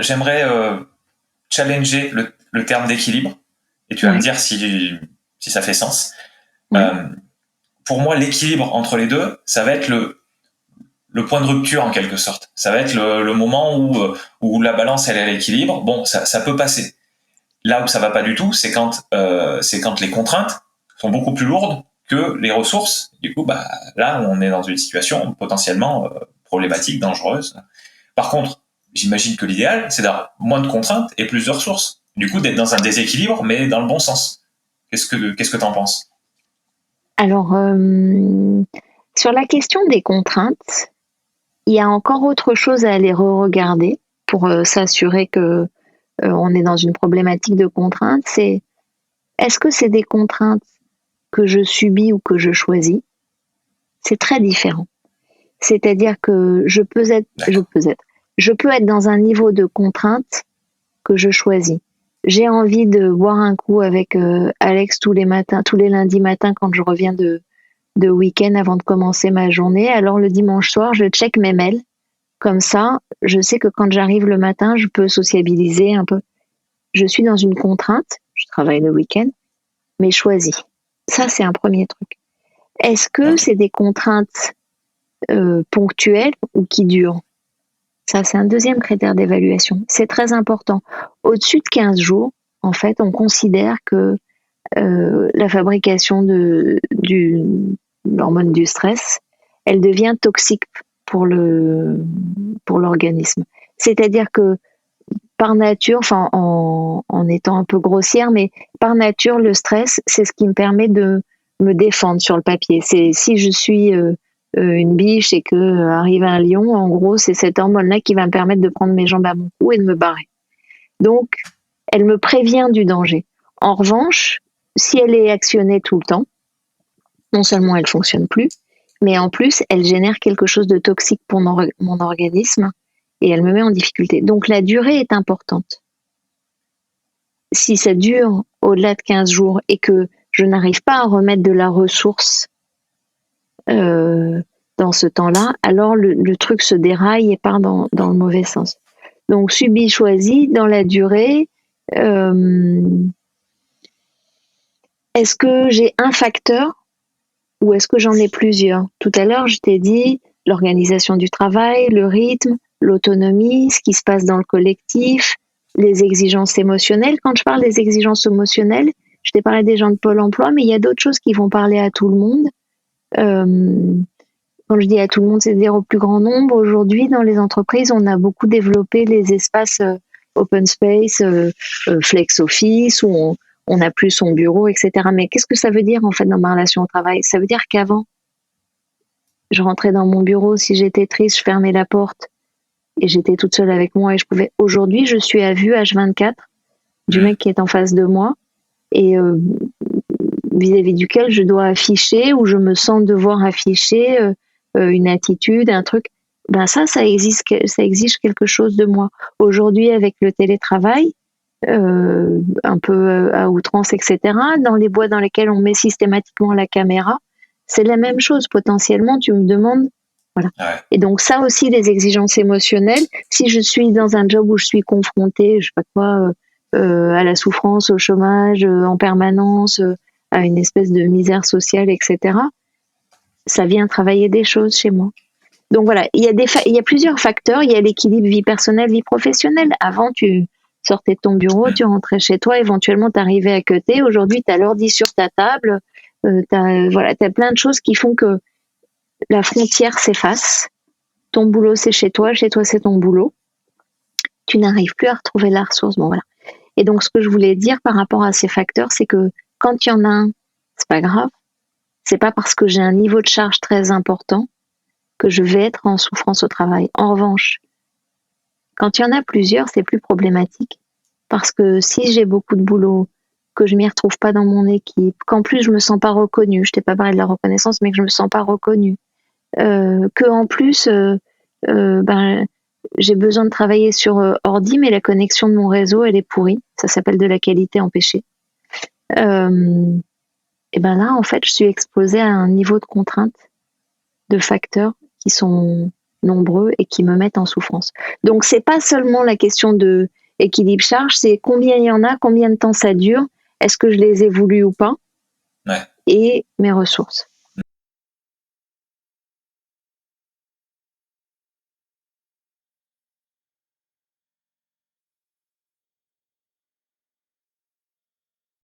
j'aimerais challenger le terme d'équilibre, et tu vas me Ouais, dire si ça fait sens. ouais, Euh, pour moi, l'équilibre entre les deux, ça va être le point de rupture en quelque sorte. Ça va être le moment où la balance elle est à l'équilibre. Bon, ça peut passer. Là où ça va pas du tout, c'est quand les contraintes sont beaucoup plus lourdes que les ressources. Du coup, bah, là, on est dans une situation potentiellement problématique, dangereuse. Par contre, j'imagine que l'idéal, c'est d'avoir moins de contraintes et plus de ressources. Du coup, d'être dans un déséquilibre, mais dans le bon sens. Qu'est-ce que t'en penses? Alors, sur la question des contraintes, il y a encore autre chose à aller re-regarder pour s'assurer que on est dans une problématique de contraintes. C'est est-ce que c'est des contraintes que je subis ou que je choisis? C'est très différent. C'est-à-dire que D'accord. je peux être dans un niveau de contrainte que je choisis. J'ai envie de boire un coup avec Alex tous les matins, tous les lundis matins quand je reviens de week-end avant de commencer ma journée. Alors le dimanche soir, je check mes mails. Comme ça, je sais que quand j'arrive le matin, je peux sociabiliser un peu. Je suis dans une contrainte, je travaille le week-end, mais choisie. Ça, c'est un premier truc. Est-ce que Ok. c'est des contraintes ponctuelles ou qui durent? Ça, c'est un deuxième critère d'évaluation. C'est très important. Au-dessus de 15 jours, en fait, on considère que la fabrication de l'hormone du stress, elle devient toxique pour pour l'organisme. C'est-à-dire que par nature, enfin en étant un peu grossière, mais par nature, le stress, c'est ce qui me permet de me défendre sur le papier. C'est si je suis une biche et que arrive un lion, en gros, c'est cette hormone-là qui va me permettre de prendre mes jambes à mon cou et de me barrer. Donc, elle me prévient du danger. En revanche, si elle est actionnée tout le temps, non seulement elle fonctionne plus, mais en plus, elle génère quelque chose de toxique pour mon organisme et elle me met en difficulté. Donc, la durée est importante. Si ça dure au-delà de 15 jours et que je n'arrive pas à remettre de la ressource euh, dans ce temps-là, alors le truc se déraille et part dans le mauvais sens. Donc, subi, choisi, dans la durée, euh, est-ce que j'ai un facteur ou est-ce que j'en ai plusieurs? Tout à l'heure, je t'ai dit l'organisation du travail, le rythme, l'autonomie, ce qui se passe dans le collectif, les exigences émotionnelles. Quand je parle des exigences émotionnelles, je t'ai parlé des gens de Pôle emploi, mais il y a d'autres choses qui vont parler à tout le monde. Euh, Quand je dis à tout le monde, c'est-à-dire au plus grand nombre. Aujourd'hui, dans les entreprises, on a beaucoup développé les espaces open space, flex office, où on n'a plus son bureau, etc. Mais qu'est-ce que ça veut dire en fait dans ma relation au travail? Ça veut dire qu'avant, je rentrais dans mon bureau, si j'étais triste, je fermais la porte et j'étais toute seule avec moi et je pouvais. Aujourd'hui, je suis à vue H24 du Hmm. mec qui est en face de moi et vis-à-vis duquel je dois afficher ou je me sens devoir afficher une attitude, un truc. Ben ça exige quelque chose de moi. Aujourd'hui, avec le télétravail, un peu à outrance, etc., dans les boîtes dans lesquelles on met systématiquement la caméra, c'est la même chose. Potentiellement, tu me demandes, voilà. Ouais. Et donc ça aussi, les exigences émotionnelles. Si je suis dans un job où je suis confrontée, je sais pas quoi, à la souffrance, au chômage, en permanence, à une espèce de misère sociale, etc., ça vient travailler des choses chez moi. Donc voilà, il y a plusieurs facteurs. Il y a l'équilibre vie personnelle, vie professionnelle. Avant, tu sortais de ton bureau, Hmm. tu rentrais chez toi, éventuellement, tu arrivais à côté. Aujourd'hui, tu as l'ordi sur ta table. Voilà, tu as plein de choses qui font que la frontière s'efface. Ton boulot, c'est chez toi, c'est ton boulot. Tu n'arrives plus à retrouver la ressource. Bon, voilà. Et donc, ce que je voulais dire par rapport à ces facteurs, c'est que quand il y en a un, c'est pas grave. C'est pas parce que j'ai un niveau de charge très important que je vais être en souffrance au travail. En revanche, quand il y en a plusieurs, c'est plus problématique. Parce que si j'ai beaucoup de boulot, que je m'y retrouve pas dans mon équipe, qu'en plus je me sens pas reconnue, je t'ai pas parlé de la reconnaissance, mais que je me sens pas reconnue, que en plus, ben, j'ai besoin de travailler sur ordi, mais la connexion de mon réseau, elle est pourrie. Ça s'appelle de la qualité empêchée. Euh, et ben là, en fait, je suis exposée à un niveau de contrainte, de facteurs qui sont nombreux et qui me mettent en souffrance. Donc, c'est pas seulement la question de équilibre charge, c'est combien il y en a, combien de temps ça dure, est-ce que je les ai voulus ou pas, Ouais. et mes ressources.